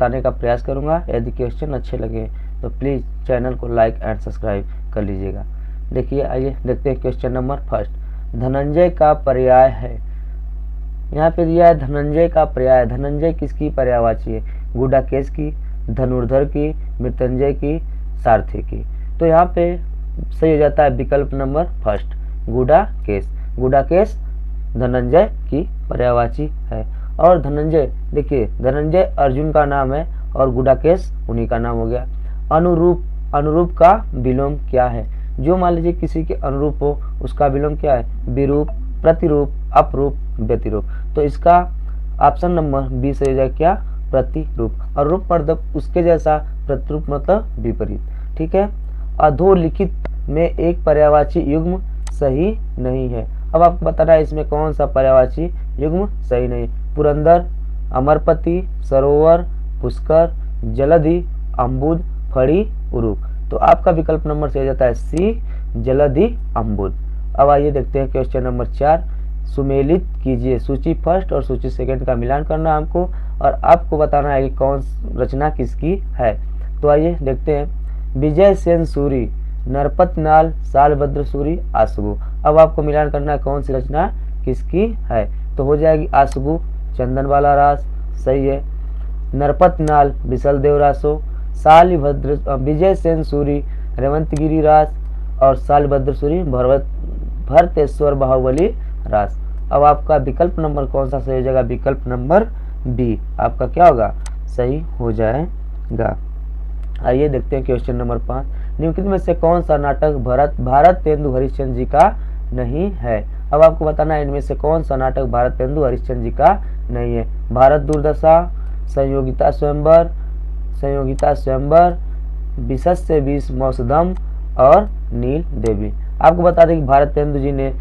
बताने का प्रयास करूंगा। यदि क्वेश्चन अच्छे लगे तो प्लीज़ चैनल को लाइक एंड सब्सक्राइब कर लीजिएगा। देखिए, आइए देखते हैं क्वेश्चन नंबर फर्स्ट। धनंजय का पर्याय है, यहाँ पे दिया है धनंजय का पर्याय। धनंजय किसकी पर्यायवाची है? गुडाकेश की, धनुर्धर की, मृत्युंजय की, सारथी की। तो यहाँ पे सही हो जाता है विकल्प नंबर फर्स्ट, गुडाकेश। गुडाकेश धनंजय की पर्यायवाची है। और धनंजय, देखिए धनंजय अर्जुन का नाम है और गुडाकेश उन्हीं का नाम हो गया। अनुरूप, अनुरूप का विलोम क्या है? जो मान लीजिए किसी के अनुरूप हो उसका विलोम क्या है? विरूप, प्रतिरूप, अपरूप, व्यतिरूप। तो इसका ऑप्शन नंबर बी से हो जाएगा क्या? प्रतिरूप। और रूप मतलब उसके जैसा, प्रतिरूप मतलब विपरीत। ठीक है। अधोलिखित में एक पर्यायवाची युग्म सही नहीं है। अब आपको बताना है इसमें कौन सा पर्यायवाची युग्म सही नहीं है। पुरंदर, अमरपति, सरोवर, पुष्कर, जलधि, अम्बुद, फड़ी, उरुक। तो आपका विकल्प नंबर से हो जाता है सी, जलधि, अम्बुद। अब आइए देखते हैं क्वेश्चन नंबर 4। सुमेलित कीजिए, सूची फर्स्ट और सूची सेकंड का मिलान करना हमको, और आपको बताना है कि कौन रचना किसकी है। तो आइए देखते हैं। विजय सेन सूरी, नरपतनाल, सालभद्र सूरी, आसगु। अब आपको मिलान करना है कौन सी रचना किसकी है। तो हो जाएगी आसगु, चंदन वाला रास, सही है। नरपतनाल, विशल देव रासो, सालभद्र, विजय सेन सूरी, रेवंतगिरी रास, और सालभद्र सूरी भरतेश्वर बाहुबली रास। अब आपका विकल्प नंबर कौन सा सही हो जाएगा? विकल्प नंबर बी आपका क्या होगा? सही हो जाएगा। आइए देखते हैं क्वेश्चन नंबर 5। निम्नलिखित में से कौन सा नाटक भारतेंदु हरिश्चंद्र जी का नहीं है? अब आपको बताना है इनमें से कौन सा नाटक भारतेंदु हरिश्चंद्र जी का नहीं है। भारत दुर्दशा, संयोगिता स्वयंवर, संयोगिता स्वयंवर, 20 से 20 मौसधम, और नील देवी। आपको बता दें कि भारतेंदु जी ने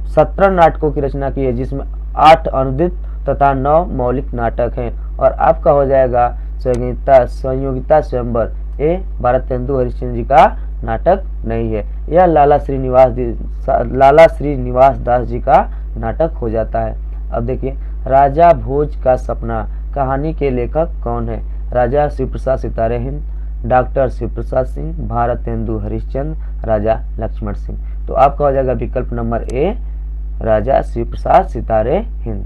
17 नाटकों की रचना की है, जिसमें 8 अनुदित तथा 9 मौलिक नाटक हैं। और आपका हो जाएगा संयोगिता स्वयंवर। ये भारतेंदु हरिश्चंद्र जी का नाटक नहीं है, यह लाला श्रीनिवास दास जी का नाटक हो जाता है। अब देखिए, राजा भोज का सपना कहानी के लेखक कौन है? राजा शिव प्रसाद सितारे हिंद, डॉक्टर शिव प्रसाद सिंह, भारतेंदु हरिश्चंद्र, राजा लक्ष्मण सिंह। तो आपका हो जाएगा विकल्प नंबर ए, राजा शिव प्रसाद सितारे हिंद।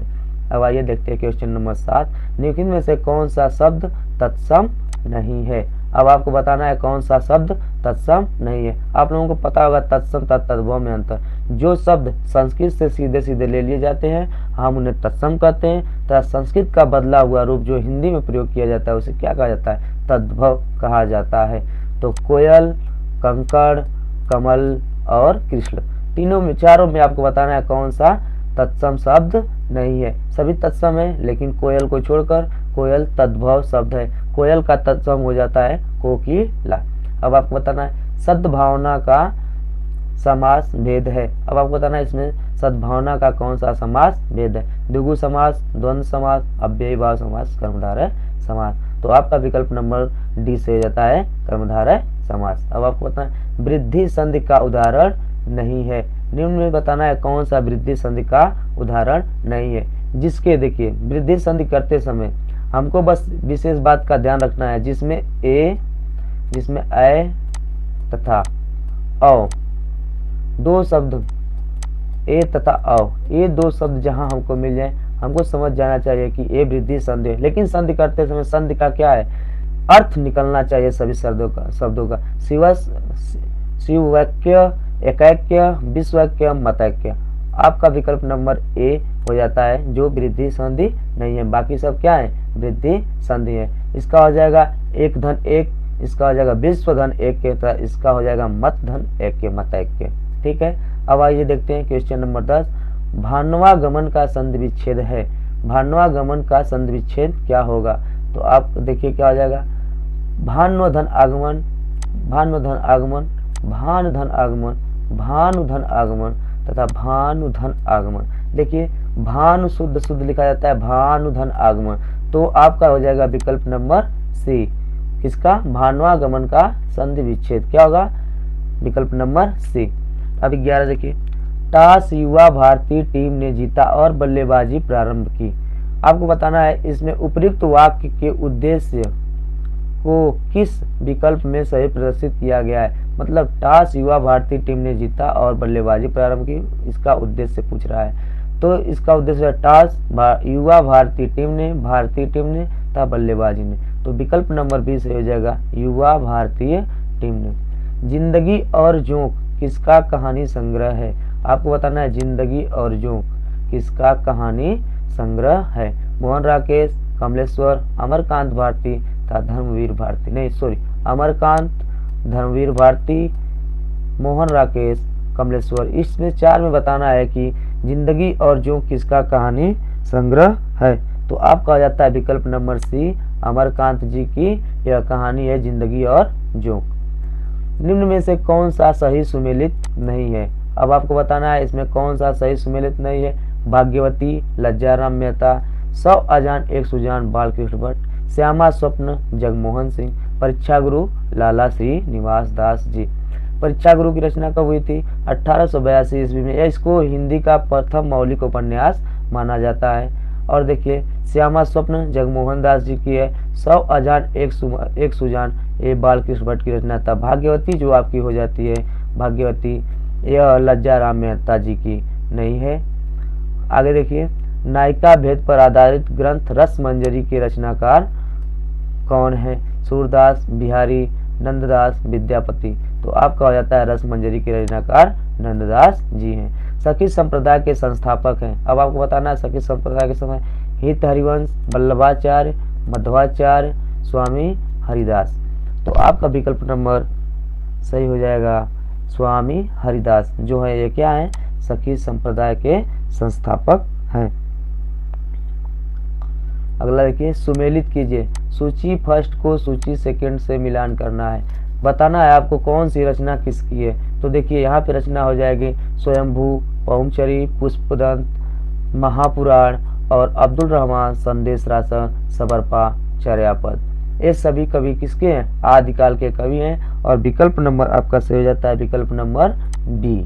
अब आइए देखते हैं क्वेश्चन नंबर 7। निम्नलिखित में से कौन सा शब्द तत्सम नहीं है? अब आपको बताना है कौन सा शब्द तत्सम नहीं है। आप लोगों को पता होगा तत्सम तत्तद्भव में अंतर। जो शब्द संस्कृत से सीधे सीधे ले लिए जाते हैं हम उन्हें तत्सम कहते हैं, तथा संस्कृत का बदला हुआ रूप जो हिंदी में प्रयोग किया जाता है उसे क्या कहा जाता है? तद्भव कहा जाता है। तो कोयल, कंकड़, कमल और कृष्ण, तीनों में, चारों में आपको बताना है कौन सा तत्सम शब्द नहीं है। सभी तत्सम है, लेकिन कोयल को छोड़कर, कोयल तद्भव शब्द है। कोयल का तत्सम हो जाता है कोकिला। अब आपको बताना है सद्भावना का समास भेद है। अब आपको बताना है इसमें सद्भावना का कौन सा समास भेद है? द्विगु समास, द्वंद्व समास, अव्ययीभाव समास, कर्मधारय समास। तो आपका विकल्प नंबर डी से हो जाता है कर्मधारय समास। अब आपको बताना है वृद्धि संधि का उदाहरण नहीं है। निम्न में बताना है कौन सा वृद्धि संधि का उदाहरण नहीं है। जिसके, देखिए वृद्धि संधि करते समय हमको बस विशेष बात का ध्यान रखना है, जिसमें ए तथा औ दो शब्द, ए तथा औ, ये दो शब्द जहां हमको मिल जाए हमको समझ जाना चाहिए कि ये वृद्धि संधि है। लेकिन संधि करते समय संधि का क्या है? अर्थ निकलना चाहिए सभी शब्दों का। शिववाक्य, एकैक्य, विश्ववाक्य, मतैक्य। आपका विकल्प नंबर ए हो जाता है जो वृद्धि संधि नहीं है। बाकी सब क्या है? वृद्धि संधि है। इसका हो जाएगा एक धन एक, इसका हो जाएगा विश्व धन एक के, तो इसका हो जाएगा मत धन एक के, मतैक्य। ठीक है। अब आइए देखते हैं क्वेश्चन नंबर 10। भान्वागमन का संधि विच्छेद है। भान्वागमन का संधि विच्छेद क्या होगा? तो आप देखिए क्या हो जाएगा? भान्व धन आगमन, भान्व धन आगमन, भान धन आगमन, भानु धन आगमन तथा भानु धन आगमन। देखिए भानु शुद्ध लिखा जाता है, भानु धन आगमन। तो आपका हो जाएगा विकल्प नंबर सी, किसका? भान्वागमन का संधि विच्छेद क्या होगा? विकल्प नंबर सी। अब 11 देखिए, टॉस युवा भारतीय टीम ने जीता और बल्लेबाजी प्रारंभ की। आपको बताना है इसमें उपयुक्त वाक्य के उद्देश्य को किस विकल्प में सही प्रदर्शित किया गया है। मतलब टॉस युवा भारतीय टीम ने जीता और बल्लेबाजी प्रारंभ की, इसका उद्देश्य पूछ रहा है। तो इसका उद्देश्य टॉस युवा भारतीय टीम ने तथा बल्लेबाजी ने। तो विकल्प नंबर बी सही हो जाएगा, युवा भारतीय टीम ने। जिंदगी और जोंक किसका कहानी संग्रह है। आपको बताना है जिंदगी और जोंक किसका कहानी संग्रह है। मोहन राकेश, कमलेश्वर, अमरकांत भारती तथा धर्मवीर भारती, नहीं सॉरी, अमरकांत, धर्मवीर भारती, मोहन राकेश, कमलेश्वर। इसमें 4 में बताना है कि जिंदगी और जोंक किसका कहानी संग्रह है। तो आपका आ जाता है विकल्प नंबर सी, अमरकांत जी की यह कहानी है जिंदगी और जोंक। निम्न में से कौन सा सही सुमेलित नहीं है। अब आपको बताना है इसमें कौन सा सही सुमेलित नहीं है। भाग्यवती, लज्जाराम मेहता, 100 अजान एक सुजान बालकृष्ण भट्ट, श्यामा स्वप्न जगमोहन सिंह, परीक्षा गुरु लाला श्री निवास दास जी। परीक्षा गुरु की रचना कब हुई थी? 1882 ईस्वी में। इसको हिंदी का प्रथम मौलिक उपन्यास माना जाता है। और देखिए श्यामा स्वप्न जगमोहन दास जी की है। 100 अजान एक सुजान ये बालकृष्ण भट्ट की रचना था। भाग्यवती जो आपकी हो जाती है भाग्यवती, यह लज्जाराम मेहता जी की नहीं है। आगे देखिए नायिका भेद पर आधारित ग्रंथ रसमंजरी के रचनाकार कौन है? सूरदास, बिहारी, नंददास, विद्यापति। तो आपका हो जाता है रसमंजरी के रचनाकार नंददास जी हैं। सखी संप्रदाय के संस्थापक हैं। अब आपको बताना है सखी संप्रदाय के समय हित हरिवंश, वल्लभाचार्य, मध्वाचार्य, स्वामी हरिदास। तो आपका विकल्प नंबर सही हो जाएगा स्वामी हरिदास, जो है ये क्या है? सखी संप्रदाय के संस्थापक हैं। अगला देखिए सुमेलित कीजिए। सूची फर्स्ट को सूची सेकंड से मिलान करना है। बताना है आपको कौन सी रचना किसकी है। तो देखिए यहाँ पे रचना हो जाएगी स्वयंभू, पहुमचरी, पुष्पदंत, महापुराण और अब्दुल रहमान संदेश रासन, सबरपा, चर्यापद। ये सभी कवि किसके हैं? आदिकाल के कवि हैं। और विकल्प नंबर आपका सही हो जाता है विकल्प नंबर बी।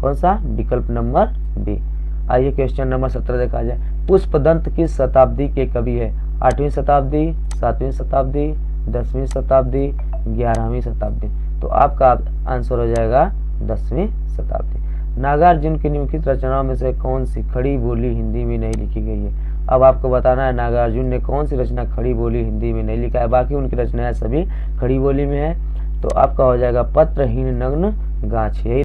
कौन सा? विकल्प नंबर बी। आइए क्वेश्चन नंबर 17 देखा जाए। पुष्पदंत किस शताब्दी के कवि है? 8वीं शताब्दी, 7वीं शताब्दी, 10वीं शताब्दी, 11वीं शताब्दी। तो आपका आंसर हो जाएगा 10वीं शताब्दी। नागार्जुन की निम्नलिखित रचनाओं में से कौन सी खड़ी बोली हिंदी में नहीं लिखी गई है? अब आपको बताना है नागार्जुन ने कौन सी रचना खड़ी बोली हिंदी में नहीं लिखा है। बाकी उनकी रचनाएं सभी खड़ी बोली में है। तो आपका हो जाएगा पत्रहीन नग्न गाछ।